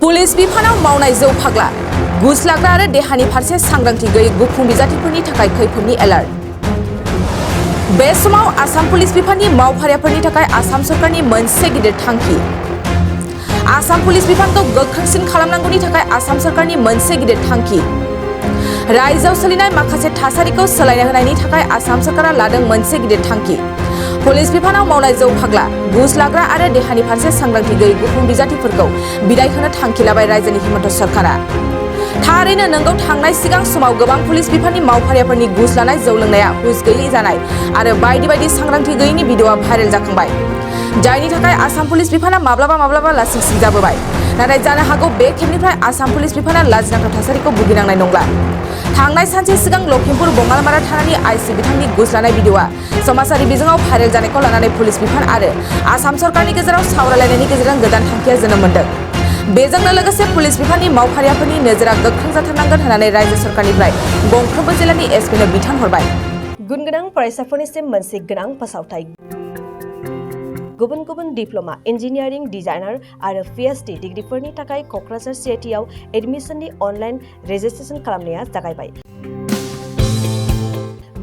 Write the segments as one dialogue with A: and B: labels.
A: Police बिफानाव मावनाय जौ फाग्ला घुस लाग्रा आरो देहानि फारसे सांग्रांथि गैयै गुफुं बिजाथिफोरनि थाखाय खैफोदनि एलार्ट। बे समाव आसाम पुलिस बिफाननि मावफारियाफोरनि थाखाय आसाम सरकारनि मोनसे गिदिर थांखि। आसाम पुलिस बिफानखौ गोख्रोंसिन खालामनांगौनि थाखाय आसाम सरकारनि मोनसे गिदिर थांखि। रायजोआव सोलिनाय माखासे थासारिखौ सोलायना होनायनि थाखाय आसाम सरकारा लादों मोनसे गिदिर थांखि। पुलिस बिफानाव मावनाय जौ फाग्ला घुस लाग्रा आरो देहानि फारसे सांग्रांथि गैयै गुफुं बिजाथिफोरखौ बिदाय होनो थांखि लाबाय रायजोनि हिमन्त सरकारा। थारैनो नंगौ, थांनाय सिगां समाव गोबां पुलिस बिफाननि मावफारियाफोरनि घुस लानाय, जौ लोंनाया हुस गैयै जानाय आरो बायदि बायदि सांग्रांथि गैयैनि भिडिअआ भाइरेल जाखांबाय, जायनि थाखाय आसाम पुलिस बिफाना माब्लाबा लासिंसिं जाबोबाय। नाथाय जानो हागौ बे खेबनिफ्राय आसाम पुलिस बिफाना लाजिनांथाव थासारिखौ भुगिनांनाय नंला। थांनाय सानसे सिगां लखिमपुर बङालमारा थानानि आइसि बिथांनि घुस लानाय भिडिअआ समाजारि बिजोङाव भाइरेल जानायखौ लानानै पुलिस बिफान आरो आसाम सरकारनि गेजेराव सावरायलायनायनि गेजेरजों गोदान थांखिया जोनोम मोन्दों। बेजोंनो लोगोसे पुलिस बिफाननि मावफारियाफोरनि नोजोरा गोख्रों जाथारनांगोन होननानै रायजो सरकारनिफ्राय गंफ्रोमबो जिल्लानि एसपिनो बिथोन हरबाय। गुन गोनां फरायसाफोरनिसिम मोनसे गोनां फोसावथाय। गुबुन गुबुन डिप्ल'मा, इन्जिनियारिं, डिजाइनार आरो पिएचडि डिग्रीफोरनि थाखाय क'क्राझार सिआइटिआव एडमिशननि अनलाइन रेजिस्ट्रेशन खालामनाया जागायबाय।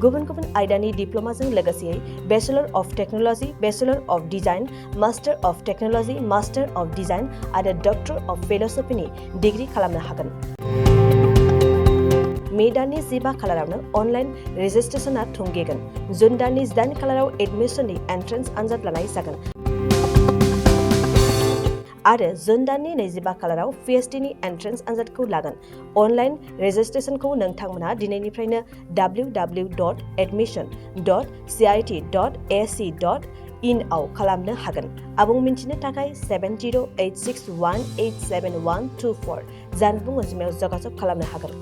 A: गुबुन गुबुन आयदानि डिप्ल'माजों लोगोसेयै bachelor of technology, bachelor of design, master of technology, master of design आरो डक्टर अफ फिल'सफिनि डिग्री खालामनो हागोन। मे दाननि 15 खालारावनो अनलाइन रेजिस्ट्रेशनआ थुंगेगोन। जुन दाननि 8 खालाराव एडमिशननि एन्ट्रेन्स आनजाद लानाय जागोन आरो जुन दाननि 25 खालाराव पिएचडिनि एन्ट्रेन्स आनजादखौ लागोन। अनलाइन रेजिस्ट्रेशनखौ नोंथांमोना दिनैनिफ्रायनो www.admission.cit.ac.in आव खालामनो हागोन। आबुं मिन्थिनो थाखाय 7086187124 जानबुं अनजिमायाव जगाजग खालामनो हागोन।